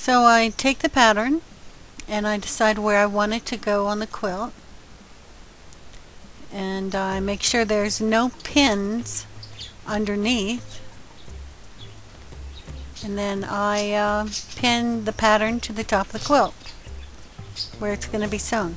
So I take the pattern and I decide where I want it to go on the quilt, and I make sure there's no pins underneath, and then I pin the pattern to the top of the quilt where it's going to be sewn.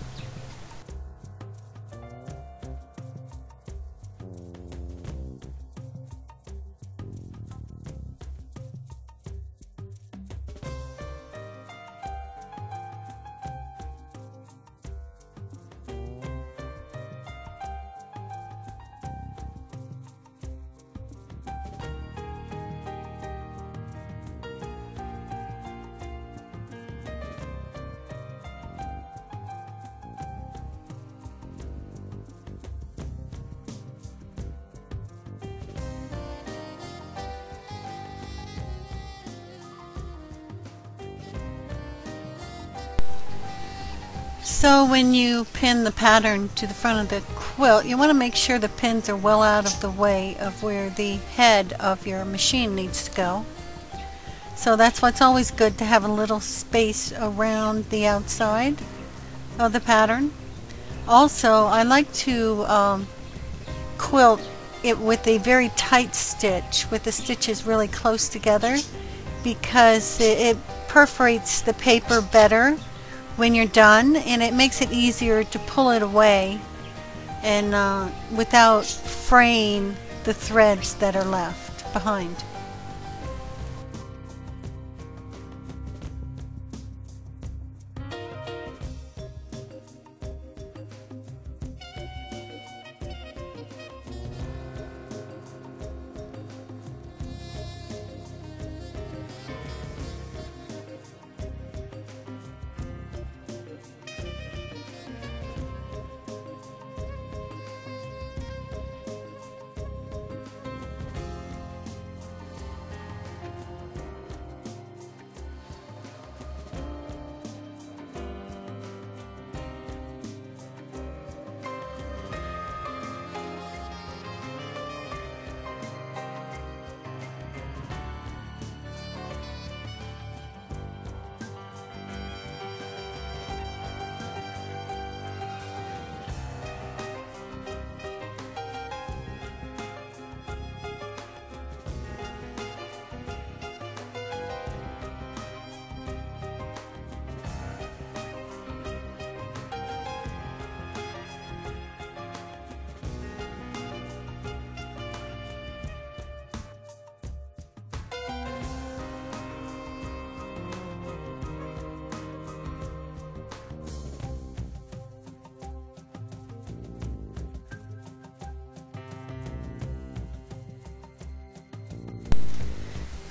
So when you pin the pattern to the front of the quilt, you want to make sure the pins are well out of the way of where the head of your machine needs to go. So that's why it's always good to have a little space around the outside of the pattern. Also, I like to quilt it with a very tight stitch, with the stitches really close together, because it perforates the paper better when you're done, and it makes it easier to pull it away and without fraying the threads that are left behind.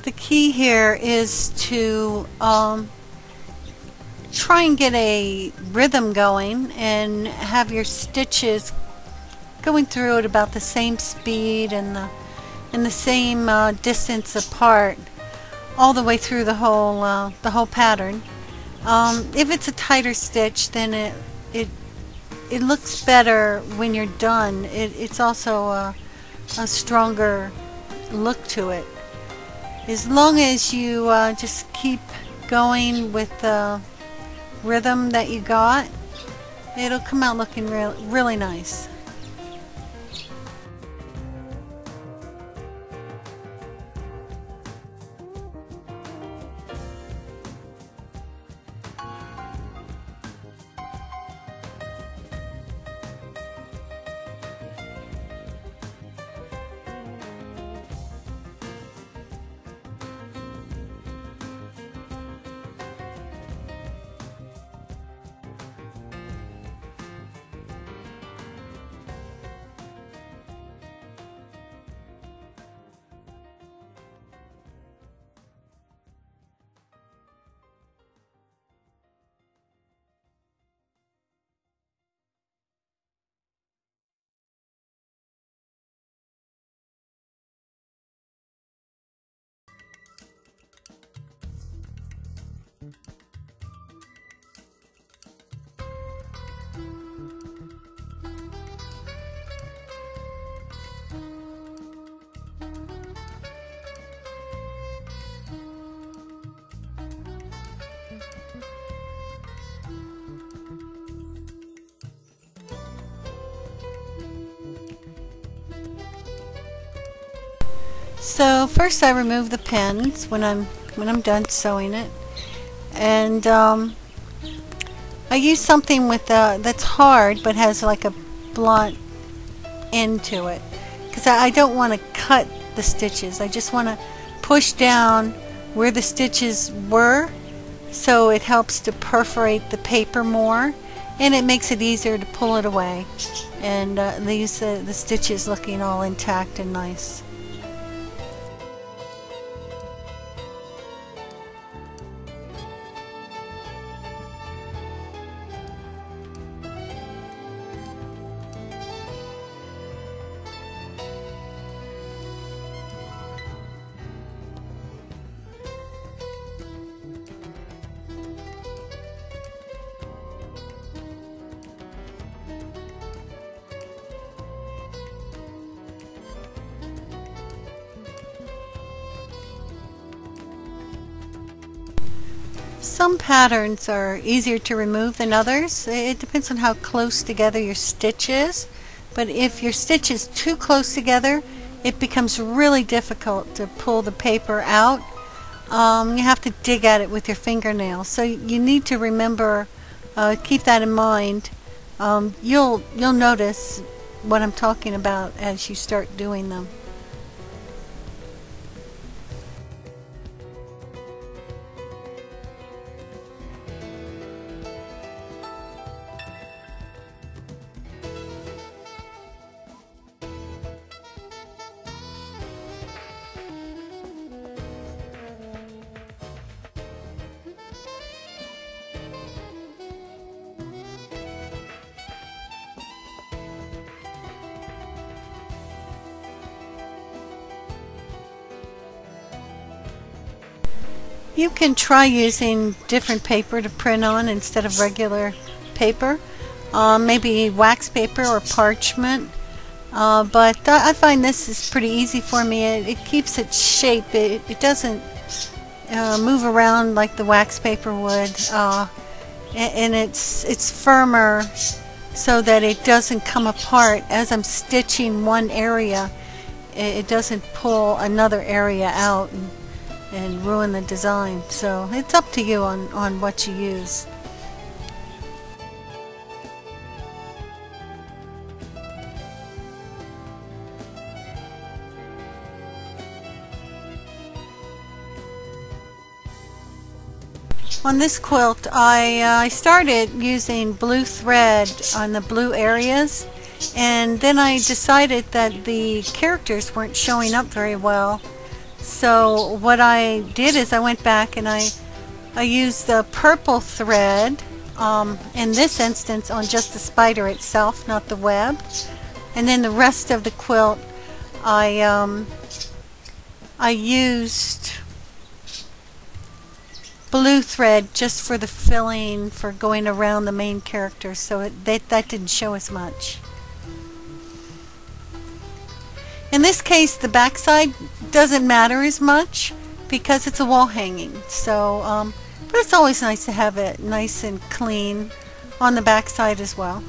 The key here is to try and get a rhythm going and have your stitches going through at about the same speed and the same distance apart all the way through the whole pattern. If it's a tighter stitch, then it looks better when you're done. It's also a stronger look to it. As long as you just keep going with the rhythm that you got, it'll come out looking really nice. So first I remove the pins when I'm done sewing it, and I use something with that's hard but has like a blunt end to it, because I don't want to cut the stitches. I just want to push down where the stitches were, so it helps to perforate the paper more, and it makes it easier to pull it away and leaves the stitches looking all intact and nice. Some patterns are easier to remove than others. It depends on how close together your stitch is. But if your stitch is too close together, it becomes really difficult to pull the paper out. You have to dig at it with your fingernails. So you need to remember, keep that in mind. You'll notice what I'm talking about as you start doing them. You can try using different paper to print on instead of regular paper, maybe wax paper or parchment, but I find this is pretty easy for me. It keeps its shape. It doesn't move around like the wax paper would, and it's firmer so that it doesn't come apart. As I'm stitching one area, it doesn't pull another area out and ruin the design. So it's up to you on what you use. On this quilt, I started using blue thread on the blue areas, and then I decided that the characters weren't showing up very well. So what I did is I went back and I used the purple thread, in this instance on just the spider itself, not the web, and then the rest of the quilt I used blue thread just for the filling, for going around the main character, so that didn't show as much. In this case, the backside doesn't matter as much because it's a wall hanging. So, but it's always nice to have it nice and clean on the backside as well.